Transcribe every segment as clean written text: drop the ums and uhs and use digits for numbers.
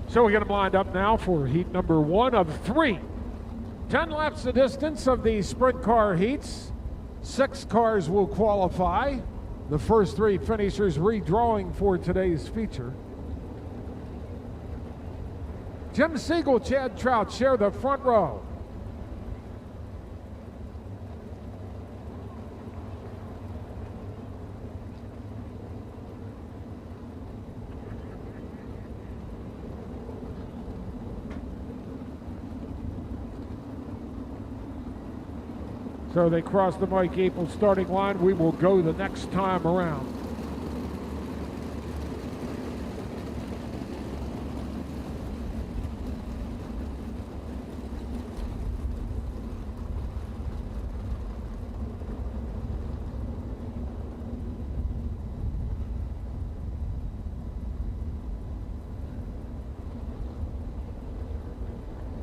So we get them lined up now for heat number 1 of 3. 10 laps the distance of the sprint car heats. 6 cars will qualify. The first 3 finishers redrawing for today's feature. Jim Siegel, Chad Trout share the front row. So they cross the Mike Apel starting line. We will go the next time around.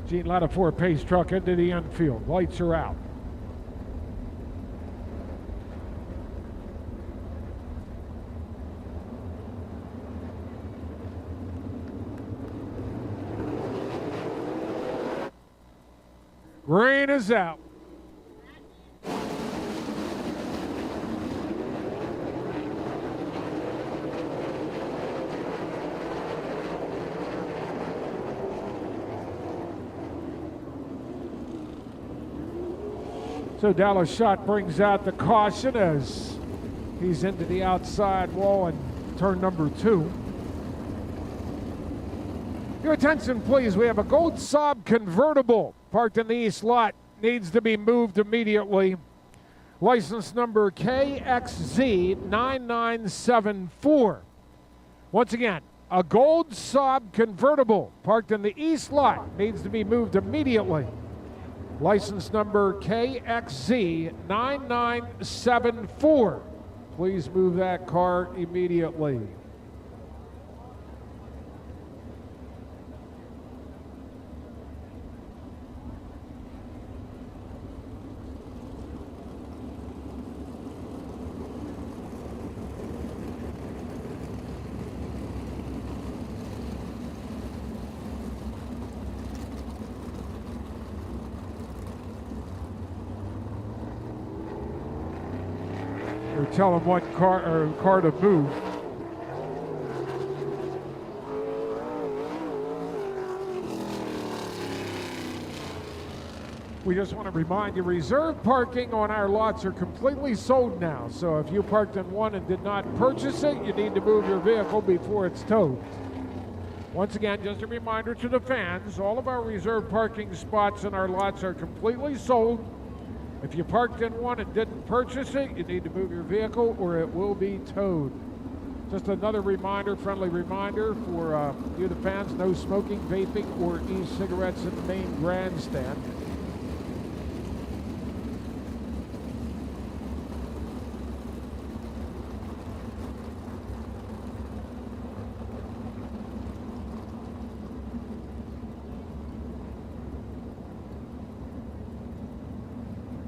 Gene Lattifour pace truck into the infield. Lights are out. Rain is out. So Dallas Schott brings out the caution as he's into the outside wall in turn number 2. Your attention, please. We have a gold Saab convertible parked in the east lot. Needs to be moved immediately. License number KXZ9974. Once again, a gold Saab convertible parked in the east lot needs to be moved immediately. License number KXZ9974. Please move that car immediately. Tell them what car to move. We just want to remind you, reserve parking on our lots are completely sold now. So if you parked in one and did not purchase it, you need to move your vehicle before it's towed. Once again, just a reminder to the fans, all of our reserve parking spots in our lots are completely sold. If you parked in one and didn't purchase it, you need to move your vehicle or it will be towed. Just another reminder, friendly reminder for you the fans, no smoking, vaping, or e-cigarettes in the main grandstand.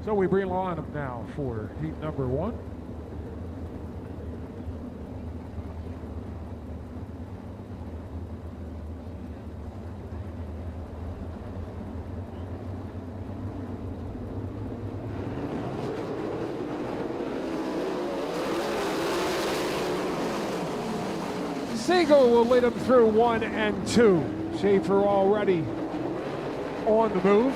So we realign them now for heat number 1. Siegel will lead them through 1 and 2. Schaefer already on the move.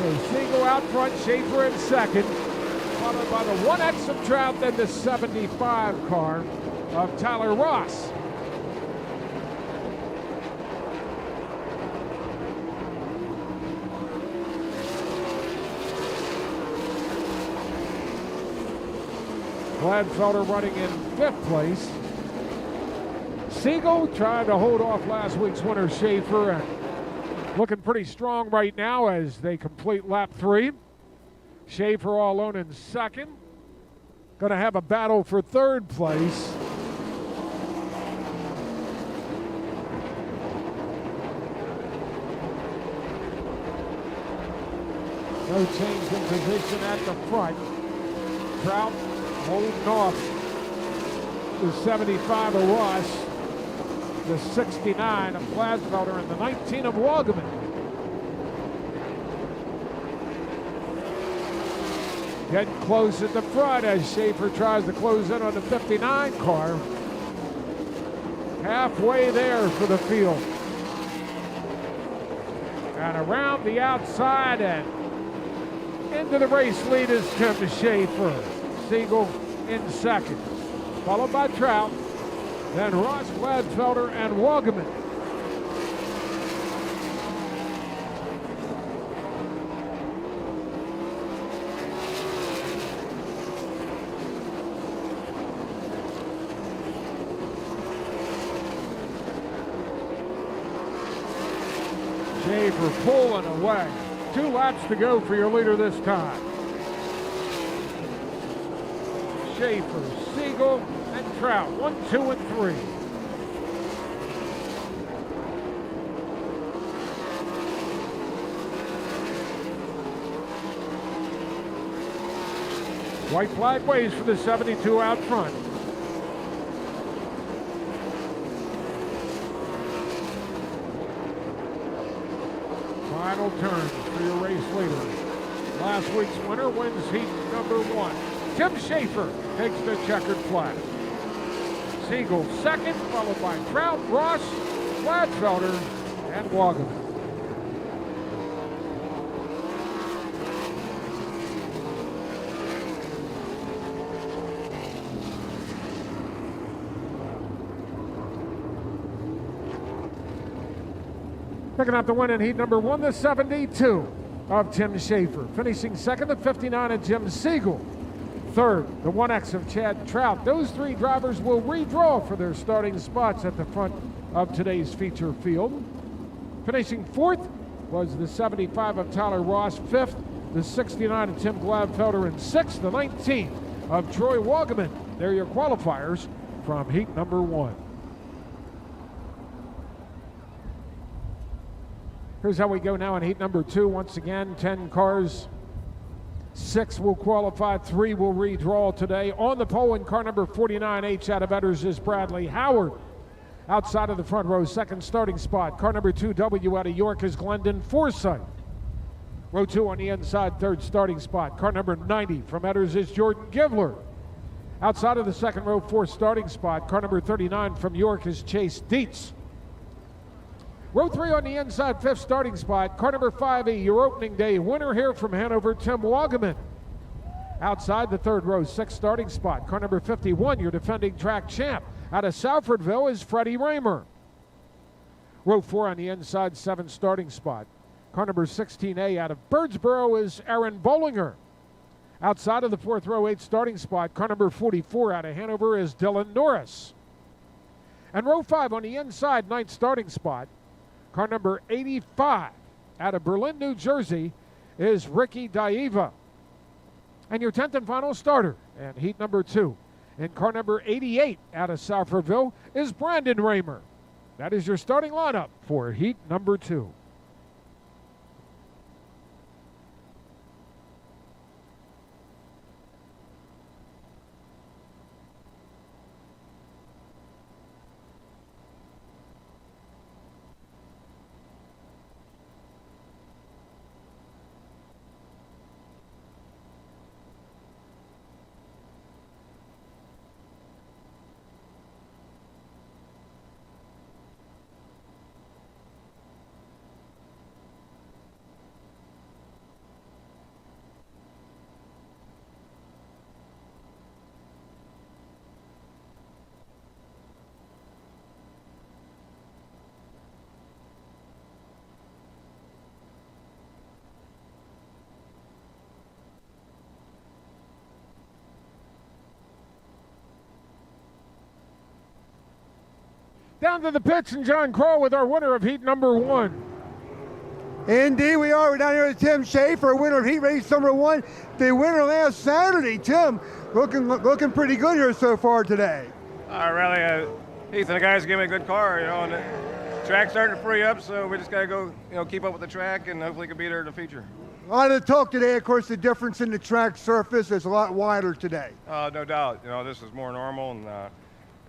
So Siegel out front, Schaefer in second, followed by the 1X of Trout, then the 75 car of Tyler Ross. Gladfelder running in 5th place. Siegel trying to hold off last week's winner, Schaefer, and looking pretty strong right now as they complete lap 3. Schaefer all alone in second. Going to have a battle for 3rd place. No change in position at the front. Trout holding off the 75 of Ross, the 69 of Gladfelder, and the 19 of Wagaman. Getting close at the front as Schaefer tries to close in on the 59 car. Halfway there for the field. And around the outside and into the race lead is Tim Schaefer. Siegel in second, followed by Trout, then Ross, Gladfelder, and Wagaman. Schaefer pulling away. 2 laps to go for your leader this time. Schaefer, Siegel, and Trout. 1, 2, and 3. White flag waves for the 72 out front. Final turns for your race leader. Last week's winner wins heat number 1. Tim Schaefer takes the checkered flag. Siegel second, followed by Trout, Ross, Gladfelder, and Wagaman. Picking up the win in heat number 1, the 72 of Tim Schaefer. Finishing second, the 59 of Jim Siegel. Third, the 1X of Chad Trout. Those 3 drivers will redraw for their starting spots at the front of today's feature field. Finishing fourth was the 75 of Tyler Ross. Fifth, the 69 of Tim Gladfelder. And sixth, the 19 of Troy Wagaman. They're your qualifiers from heat number 1. Here's how we go now in heat number 2. Once again, 10 cars. 6 will qualify, 3 will redraw today. On the pole in car number 49H out of Edders is Bradley Howard. Outside of the front row, second starting spot. Car number 2W out of York is Glendon Forsythe. Row 2 on the inside, third starting spot. Car number 90 from Edders is Jordan Givler. Outside of the second row, fourth starting spot. Car number 39 from York is Chase Dietz. Row 3 on the inside, fifth starting spot. Car number 5E, your opening day winner here from Hanover, Tim Wagaman. Outside the third row, sixth starting spot. Car number 51, your defending track champ. Out of Salfordville is Freddie Raymer. Row 4 on the inside, seventh starting spot. Car number 16A out of Birdsboro is Aaron Bollinger. Outside of the fourth row, eighth starting spot. Car number 44 out of Hanover is Dylan Norris. And row 5 on the inside, ninth starting spot. Car number 85 out of Berlin, New Jersey is Ricky Daiva. And your 10th and final starter and heat number 2 in car number 88 out of Salfordville is Brandon Raymer. That is your starting lineup for heat number 2. Down to the pits and John Kroll with our winner of heat number 1. Indeed, we are. We're down here with Tim Schaefer, winner of heat race number 1. The winner last Saturday. Tim, looking pretty good here so far today. Really, Heath and the guys gave me a good car, and the track's starting to free up, so we just got to go, keep up with the track and hopefully can be there in the future. A lot of the talk today, of course, the difference in the track surface is a lot wider today. No doubt. You know, this is more normal, and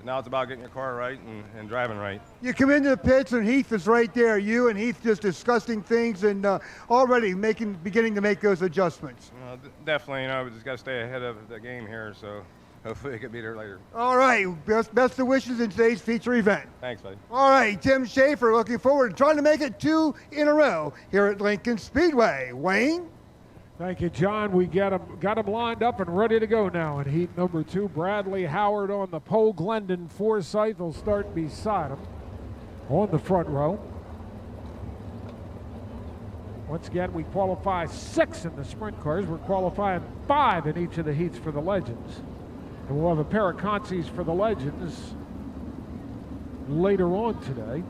now it's about getting your car right and driving right. You come into the pits and Heath is right there. You and Heath just discussing things and already beginning to make those adjustments. Definitely, you know, we just got to stay ahead of the game here, so hopefully we can beat her later. All right, best of wishes in today's feature event. Thanks, buddy. All right, Tim Schaefer looking forward to trying to make it 2 in a row here at Lincoln Speedway. Wayne? Thank you, John. We got him lined up and ready to go now in heat number 2. Bradley Howard on the pole. Glendon Forsythe will start beside him on the front row. Once again, we qualify 6 in the sprint cars. We're qualifying 5 in each of the heats for the Legends. And we'll have a pair of consies for the Legends later on today.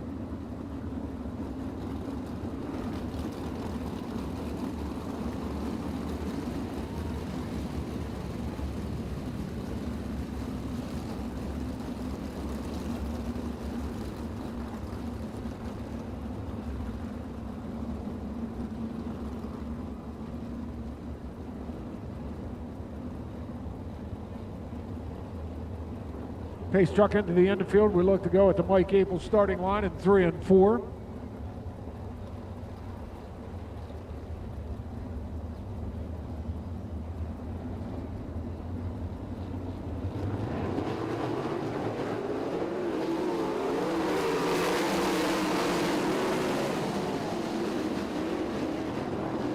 Pace truck into the infield. We look to go at the Mike Apel starting line in 3 and 4.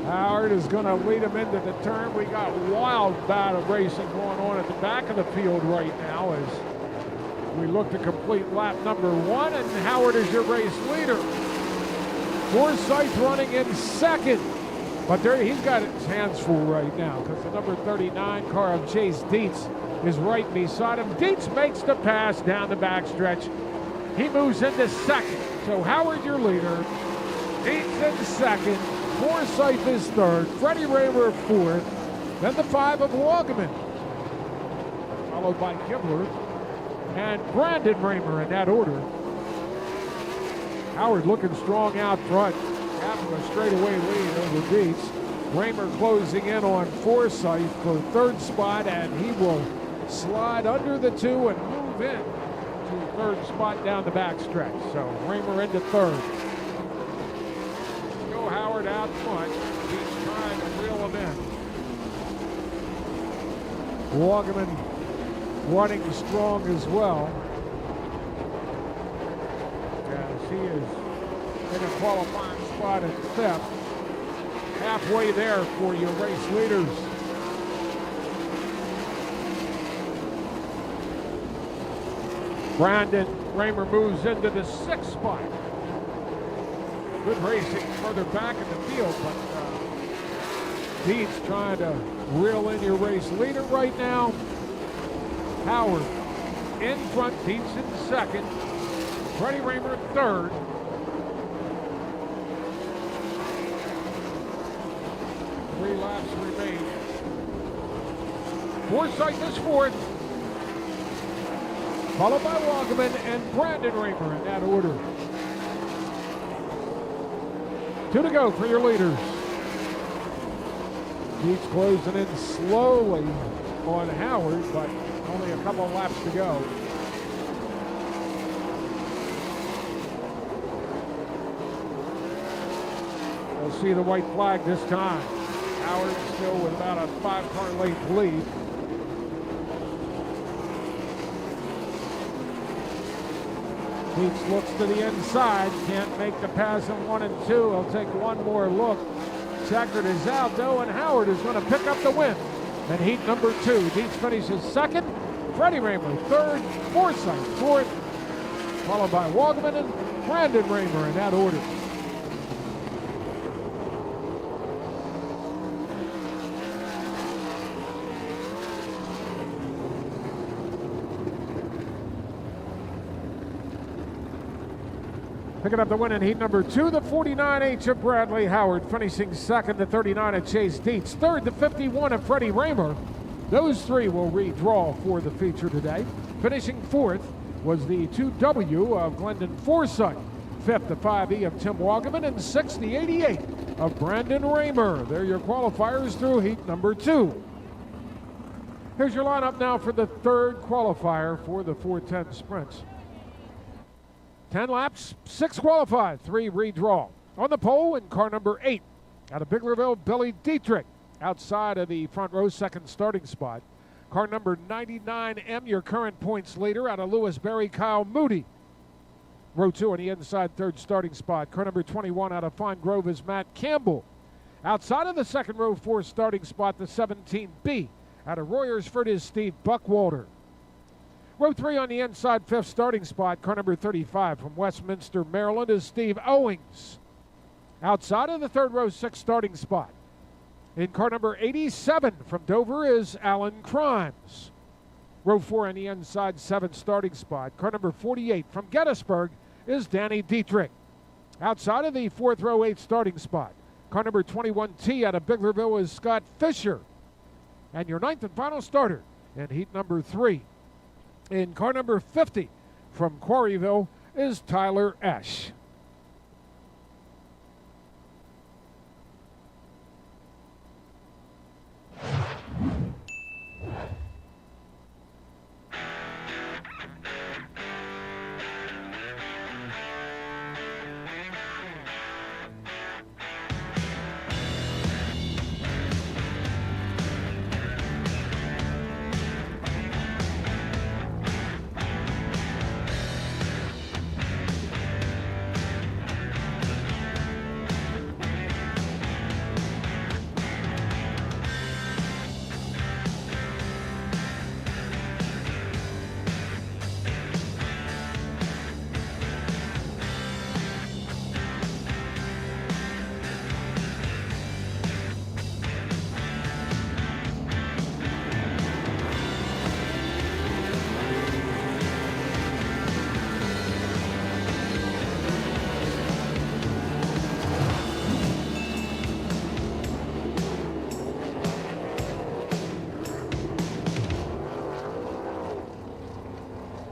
Howard is going to lead him into the turn. We got a wild bout of racing going on at the back of the field right now as we look to complete lap number 1, and Howard is your race leader. Forsythe running in second, but he's got his hands full right now because the number 39 car of Chase Dietz is right beside him. Dietz makes the pass down the backstretch. He moves into second. So Howard, your leader. Dietz in second. Forsythe is third. Freddie Raymer fourth. Then the 5 of Wagaman, followed by Kibler and Brandon Raymer in that order. Howard looking strong out front, having a straightaway lead over Dietz. Raymer closing in on Forsythe for third spot, and he will slide under the 2 and move in to third spot down the backstretch. So Raymer into third. Go Howard out front. He's trying to reel him in. Wagaman running strong as well, as he is in a qualifying spot at 5th. Halfway there for your race leaders. Brandon Raymer moves into the 6th spot. Good racing further back in the field, but Dietz trying to reel in your race leader right now. Howard in front, Dietz in second, Freddie Raymer third. Three laps remain. Forsythe is fourth, followed by Wagaman and Brandon Raymer in that order. 2 to go for your leaders. Dietz closing in slowly on Howard, but only a couple of laps to go. We'll see the white flag this time. Howard still with about a 5-car length lead. Dietz looks to the inside, can't make the pass in 1 and 2. He'll take one more look. Checkered is out though, and Howard is going to pick up the win. And heat number 2, Dietz finishes second, Freddie Raymer third, Forsythe fourth, followed by Wagaman and Brandon Raymer in that order. Picking up the win in heat number 2, the 49H of Bradley Howard, finishing second, the 39 of Chase Dietz, third, the 51 of Freddie Raymer. Those 3 will redraw for the feature today. Finishing fourth was the 2W of Glendon Forsythe, fifth, the 5E of Tim Wagaman, and sixth, the 88 of Brandon Raymer. They're your qualifiers through heat number 2. Here's your lineup now for the third qualifier for the 410 sprints. 10 laps, 6 qualified, 3 redraw. On the pole in car number 8, out of Biglerville, Billy Dietrich. Outside of the front row, second starting spot. Car number 99M, your current points leader, out of Lewisberry, Kyle Moody. Row 2 on the inside, third starting spot. Car number 21 out of Fine Grove is Matt Campbell. Outside of the second row, fourth starting spot, the 17B. Out of Royersford is Steve Buckwalter. Row 3 on the inside, fifth starting spot. Car number 35 from Westminster, Maryland is Steve Owings. Outside of the third row, sixth starting spot. In car number 87 from Dover is Alan Crimes. Row 4 on the inside, seventh starting spot. Car number 48 from Gettysburg is Danny Dietrich. Outside of the fourth row, eighth starting spot. Car number 21T out of Biglerville is Scott Fisher. And your ninth and final starter in heat number 3. In car number 50 from Quarryville is Tyler Esch.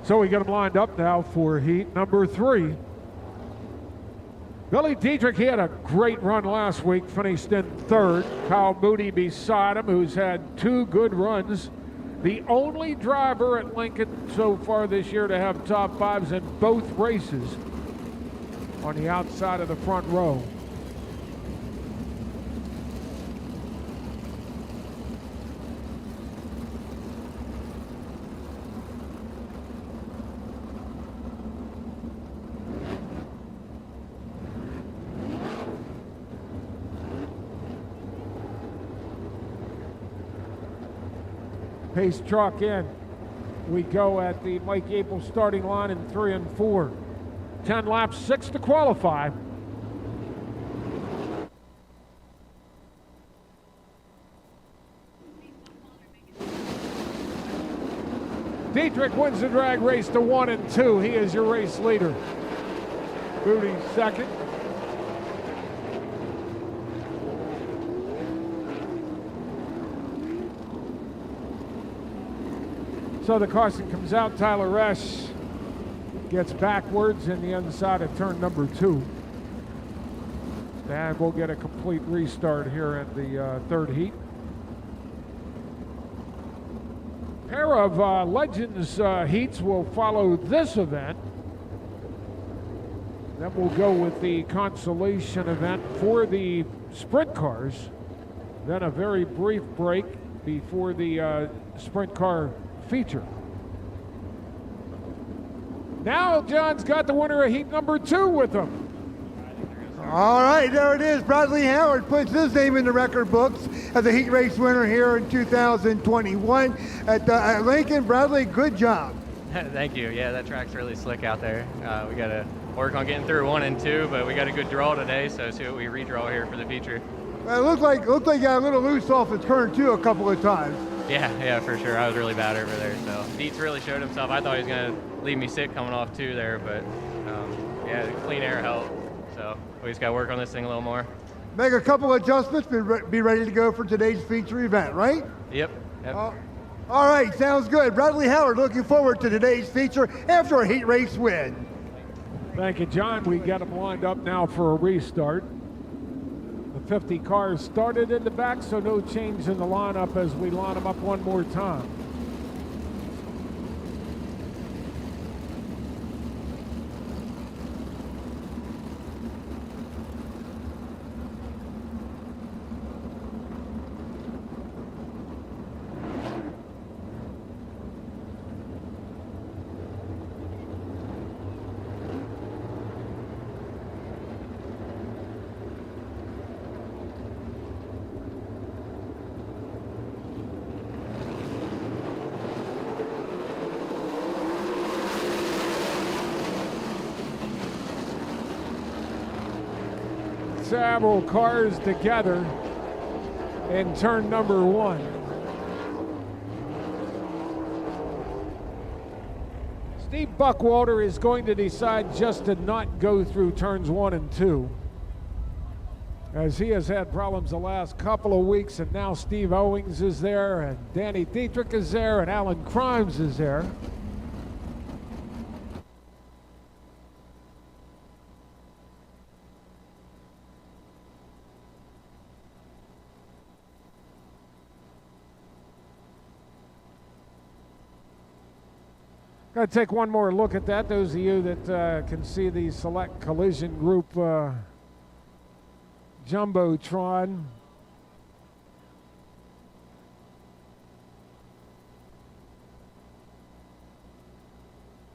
So we got them lined up now for heat number 3. Billy Dietrich, he had a great run last week, finished in third. Kyle Moody beside him, who's had 2 good runs. The only driver at Lincoln so far this year to have top 5s in both races on the outside of the front row. Pace truck in. We go at the Mike April starting line in 3 and 4. 10 laps, 6 to qualify. Dietrich wins the drag race to 1 and 2. He is your race leader. Moody second. So the caution comes out. Tyler Esch gets backwards in the inside of turn number 2. And we'll get a complete restart here in the third heat. Pair of Legends heats will follow this event. Then we'll go with the consolation event for the sprint cars. Then a very brief break before the sprint car feature. Now John's got the winner of heat number 2 with him. All right, there it is. Bradley Howard puts his name in the record books as a heat race winner here in 2021 at Lincoln. Bradley, good job. Thank you. Yeah, that track's really slick out there. We got to work on getting through 1 and 2, but we got a good draw today, so see what we redraw here for the feature. It looked like you got a little loose off of turn 2 a couple of times. Yeah, for sure. I was really bad over there. So Dietz really showed himself. I thought he was going to leave me sick coming off 2 there, but yeah, clean air helped. So we just got to work on this thing a little more. Make a couple adjustments, be ready to go for today's feature event, right? Yep. All right, sounds good. Bradley Howard looking forward to today's feature after a heat race win. Thank you, John. We got them lined up now for a restart. The 50 cars started in the back, so no change in the lineup as we line them up one more time. Several cars together in turn number 1. Steve Buckwalter is going to decide just to not go through turns 1 and 2, as he has had problems the last couple of weeks, and now Steve Owings is there, and Danny Dietrich is there, and Alan Crimes is there. Got to take one more look at that. Those of you that can see the Select Collision Group Jumbotron.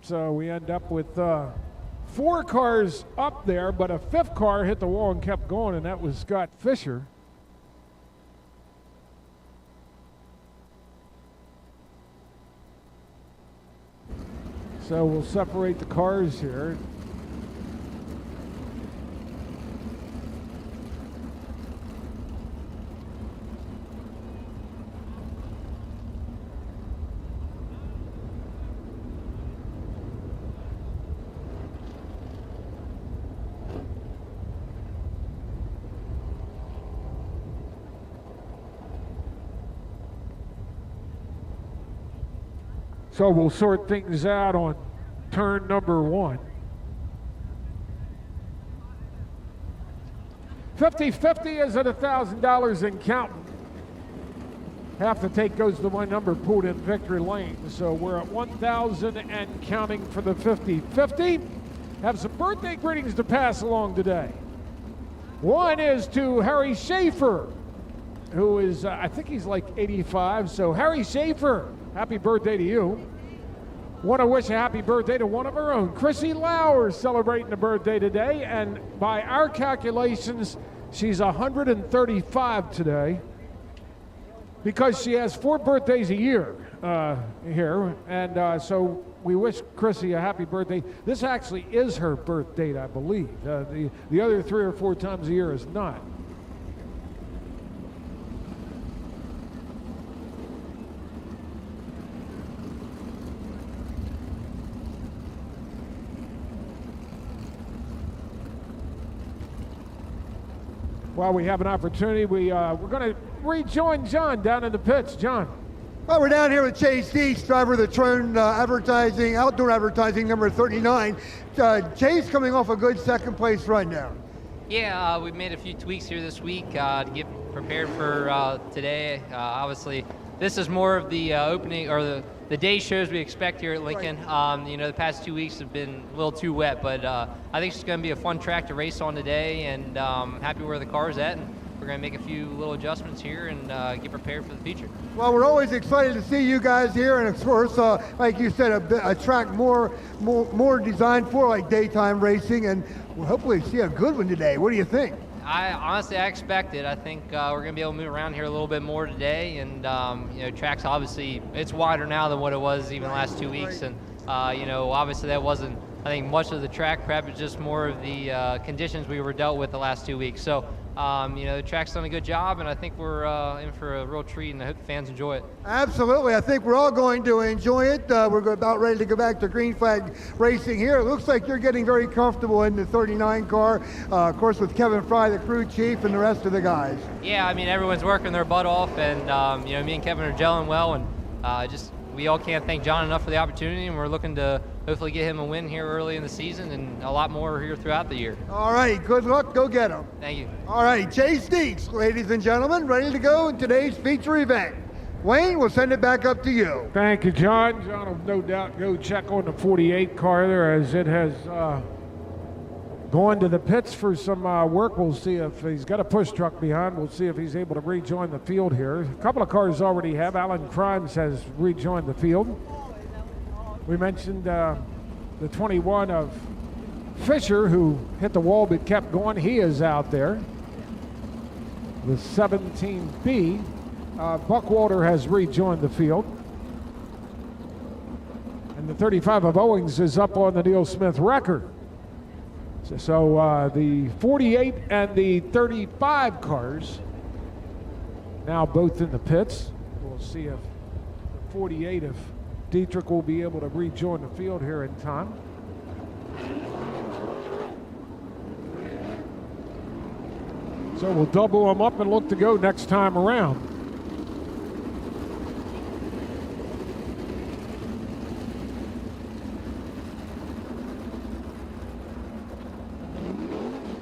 So we end up with 4 cars up there, but a 5th car hit the wall and kept going, and that was Scott Fisher. So we'll separate the cars here. So we'll sort things out on turn number 1. 50-50 is at $1,000 and counting. Half the take goes to my number pulled in victory lane. So we're at 1,000 and counting for the 50-50. Have some birthday greetings to pass along today. One is to Harry Schaefer, who is, I think he's like 85. So Harry Schaefer, happy birthday to you. Want to wish a happy birthday to one of our own, Chrissy Lauer, celebrating a birthday today, and by our calculations, she's 135 today because she has 4 birthdays a year here, and so we wish Chrissy a happy birthday. This actually is her birth date, I believe. The other 3 or 4 times a year is not. While we have an opportunity, we're going to rejoin John down in the pits. John. Well, we're down here with Chase Deese, driver of the Trone outdoor advertising number 39. Chase coming off a good second place run now. Yeah, we've made a few tweaks here this week to get prepared for today. Obviously, this is more of the opening or the day shows we expect here at Lincoln. Right. The past 2 weeks have been a little too wet, but I think it's going to be a fun track to race on today, and happy where the car's at. And we're going to make a few little adjustments here and get prepared for the future. Well, we're always excited to see you guys here, and of course, like you said, a track more designed for like daytime racing, and we'll hopefully see a good one today. What do you think? I expect it. I think we're going to be able to move around here a little bit more today, and track's obviously it's wider now than what it was even the last 2 weeks, and obviously that wasn't, I think, much of the track prep. It's just more of the conditions we were dealt with the last 2 weeks. So the track's done a good job, and I think we're in for a real treat, and I hope the fans enjoy it. Absolutely. I think we're all going to enjoy it. We're about ready to go back to green flag racing here. It looks like you're getting very comfortable in the 39 car, of course, with Kevin Fry, the crew chief, and the rest of the guys. Yeah, I mean, everyone's working their butt off, and me and Kevin are gelling well, and we all can't thank John enough for the opportunity, and we're looking to hopefully get him a win here early in the season and a lot more here throughout the year. All right, good luck. Go get him. Thank you. All right, Chase Deeks, ladies and gentlemen, ready to go in today's feature event. Wayne, we'll send it back up to you. Thank you, John. John will no doubt go check on the 48 car there as it has gone to the pits for some work. We'll see if he's got a push truck behind. We'll see if he's able to rejoin the field here. A couple of cars already have. Alan Crimes has rejoined the field. We mentioned the 21 of Fisher, who hit the wall but kept going. He is out there. The 17B, Buckwalter has rejoined the field. And the 35 of Owings is up on the Neil Smith record. So the 48 and the 35 cars now both in the pits. We'll see if the 48 of Dietrich will be able to rejoin the field here in time. So we'll double them up and look to go next time around.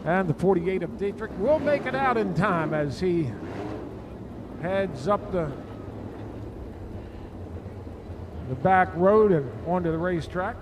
And the 48 of Dietrich will make it out in time as he heads up the back road and onto the racetrack.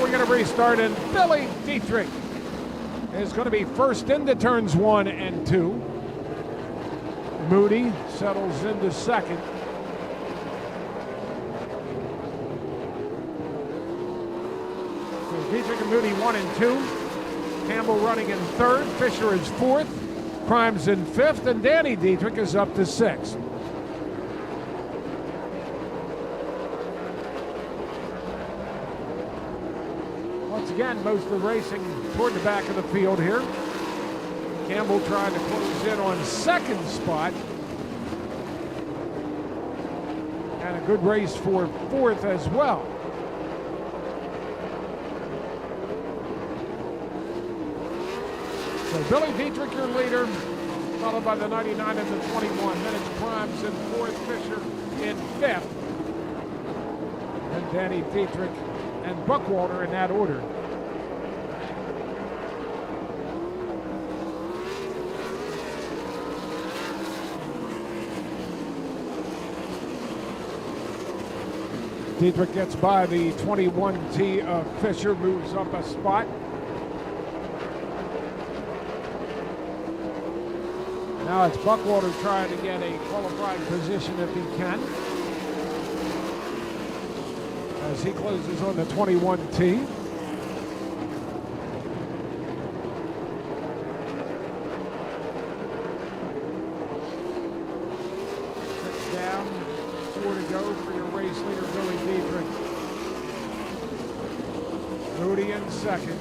We're going to restart, and Billy Dietrich is going to be first into turns 1 and 2. Moody settles into second. So Dietrich and Moody 1 and 2. Campbell running in third. Fisher is fourth. Crimes in fifth, and Danny Dietrich is up to sixth. Again, most of the racing toward the back of the field here. Campbell trying to close in on second spot. And a good race for fourth as well. So Billy Dietrich, your leader, followed by the 99 and the 21. Then it's Crimes in fourth, Fisher in fifth. And Danny Dietrich and Buckwalter in that order. Dietrich gets by the 21T of Fisher, moves up a spot. Now it's Buckwalter trying to get a qualifying position if he can, as he closes on the 21T. Six down, 4 to go for your race leader, Billy Dietrich. Moody in second.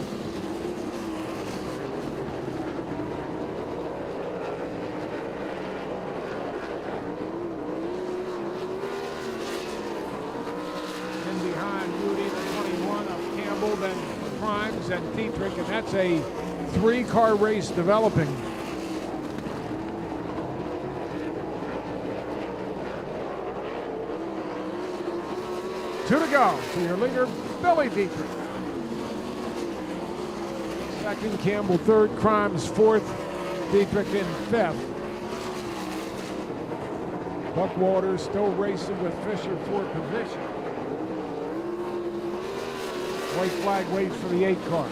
In behind Moody, the 21 of Campbell, then Crimes and Dietrich, and that's a 3-car race developing. Two to go for your leader, Billy Dietrich. Second, Campbell third, Crimes fourth, Dietrich in fifth. Buckwalter still racing with Fisher for position. White flag waits for the 8 car.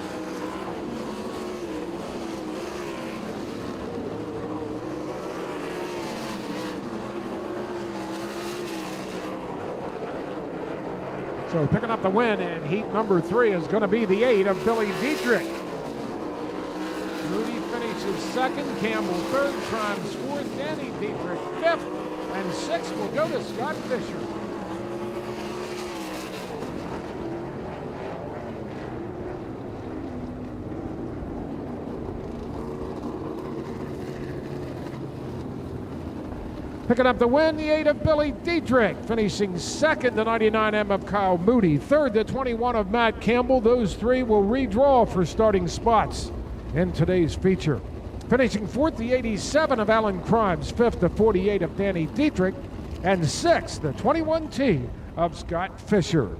So picking up the win in heat number 3 is going to be the 8 of Billy Dietrich. Moody finishes second, Campbell third, Crimes fourth, Danny Dietrich fifth, and sixth will go to Scott Fisher. Picking up the win, the 8 of Billy Dietrich, finishing second, the 99M of Kyle Moody, third, the 21 of Matt Campbell. Those three will redraw for starting spots in today's feature. Finishing fourth, the 87 of Alan Crimes, fifth, the 48 of Danny Dietrich, and sixth, the 21T of Scott Fisher.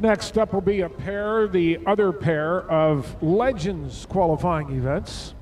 Next up will be the other pair of Legends qualifying events.